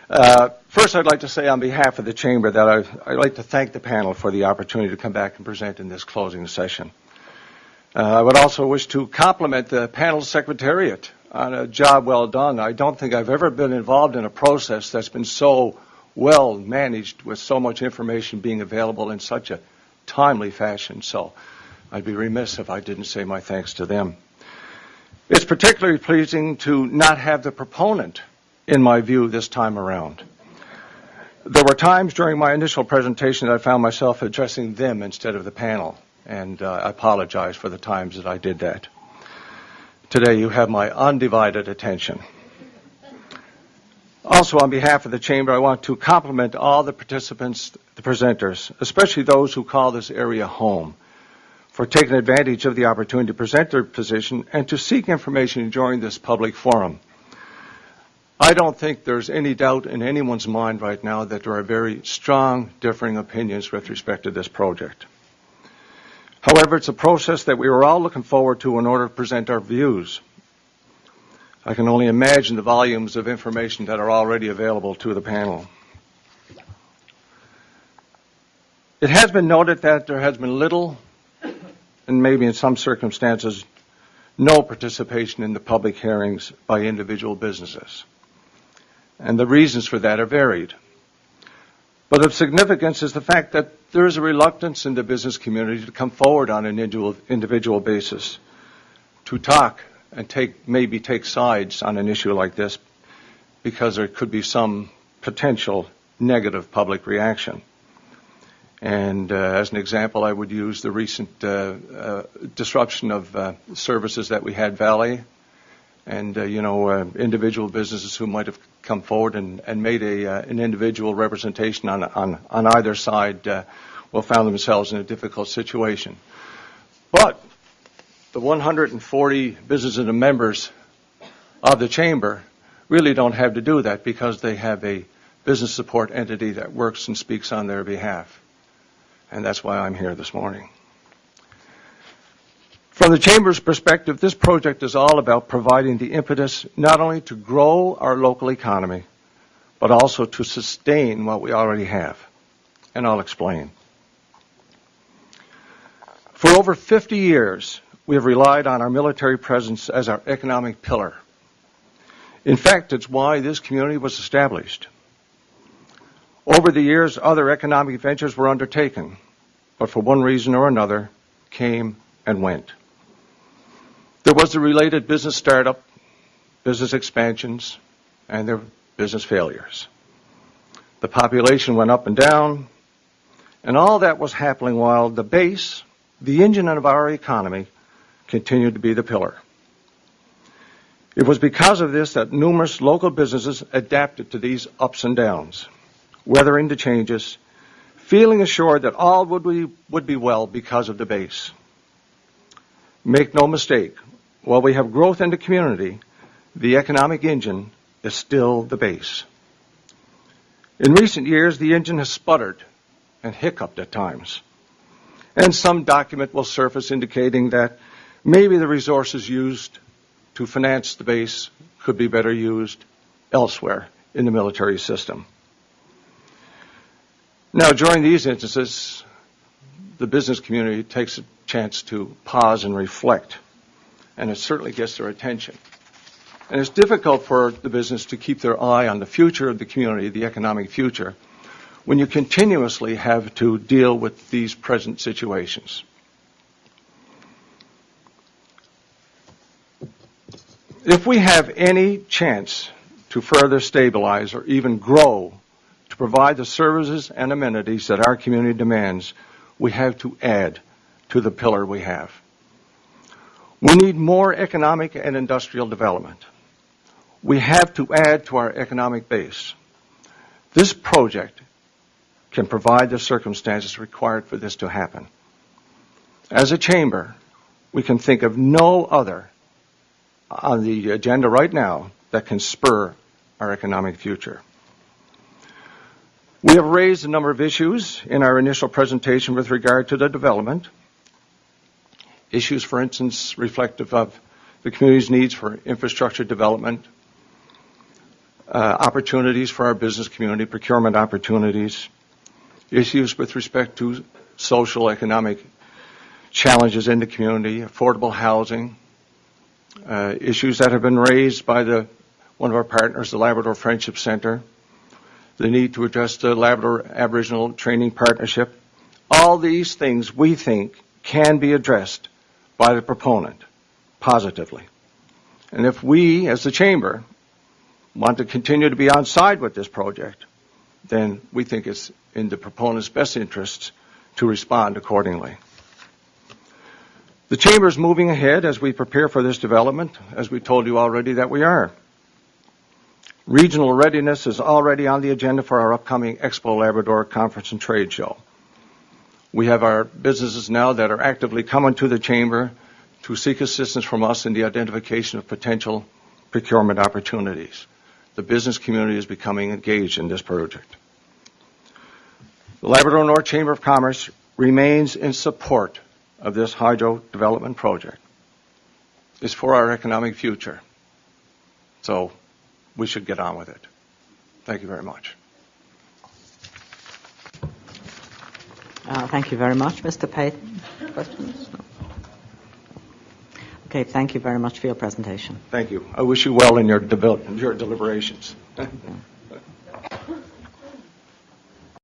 First, I'd like to say on behalf of the Chamber that I'd like to thank the panel for the opportunity to come back and present in this closing session. I would also wish to compliment the panel secretariat on a job well done. I don't think I've ever been involved in a process that's been so well managed with so much information being available in such a timely fashion. So I'd be remiss if I didn't say my thanks to them. It's particularly pleasing to not have the proponent, in my view, this time around. There were times during my initial presentation that I found myself addressing them instead of the panel, and I apologize for the times that I did that. Today you have my undivided attention. Also, on behalf of the Chamber, I want to compliment all the participants, the presenters, especially those who call this area home, for taking advantage of the opportunity to present their position and to seek information during this public forum. I don't think there's any doubt in anyone's mind right now that there are very strong differing opinions with respect to this project. However, it's a process that we were all looking forward to in order to present our views. I can only imagine the volumes of information that are already available to the panel. It has been noted that there has been little, and maybe in some circumstances, no participation in the public hearings by individual businesses. And the reasons for that are varied. But of significance is the fact that there is a reluctance in the business community to come forward on an individual basis, to talk and maybe take sides on an issue like this, because there could be some potential negative public reaction. And as an example, I would use the recent disruption of services that we had Valley, and individual businesses who might have come forward and made an individual representation on either side found themselves in a difficult situation. But the 140 businesses and members of the Chamber really don't have to do that, because they have a business support entity that works and speaks on their behalf. And that's why I'm here this morning. From the Chamber's perspective, this project is all about providing the impetus not only to grow our local economy, but also to sustain what we already have. And I'll explain. For over 50 years, we have relied on our military presence as our economic pillar. In fact, it's why this community was established. Over the years, other economic ventures were undertaken, but for one reason or another, came and went. There was the related business startup, business expansions, and their business failures. The population went up and down, and all that was happening while the base, the engine of our economy, continued to be the pillar. It was because of this that numerous local businesses adapted to these ups and downs, weathering the changes, feeling assured that all would be well because of the base. Make no mistake, while we have growth in the community, the economic engine is still the base. In recent years, the engine has sputtered and hiccuped at times, and some document will surface indicating that maybe the resources used to finance the base could be better used elsewhere in the military system. Now, during these instances, the business community takes a chance to pause and reflect, and it certainly gets their attention. And it's difficult for the business to keep their eye on the future of the community, the economic future, when you continuously have to deal with these present situations. If we have any chance to further stabilize or even grow to provide the services and amenities that our community demands, we have to add to the pillar we have. We need more economic and industrial development. We have to add to our economic base. This project can provide the circumstances required for this to happen. As a chamber, we can think of no other on the agenda right now that can spur our economic future. We have raised a number of issues in our initial presentation with regard to the development. Issues, for instance, reflective of the community's needs for infrastructure development, opportunities for our business community, procurement opportunities, issues with respect to social, economic challenges in the community, affordable housing, issues that have been raised by one of our partners, the Labrador Friendship Center, the need to address the Labrador Aboriginal Training Partnership. All these things we think can be addressed by the proponent positively. And if we, as the Chamber, want to continue to be on side with this project, then we think it's in the proponent's best interests to respond accordingly. The Chamber is moving ahead as we prepare for this development, as we told you already that we are. Regional readiness is already on the agenda for our upcoming Expo Labrador Conference and Trade Show. We have our businesses now that are actively coming to the Chamber to seek assistance from us in the identification of potential procurement opportunities. The business community is becoming engaged in this project. The Labrador North Chamber of Commerce remains in support of this hydro development project. It's for our economic future. So we should get on with it. Thank you very much. Thank you very much, Mr. Peyton. Questions? No. Okay, thank you very much for your presentation. Thank you. I wish you well in your deliberations.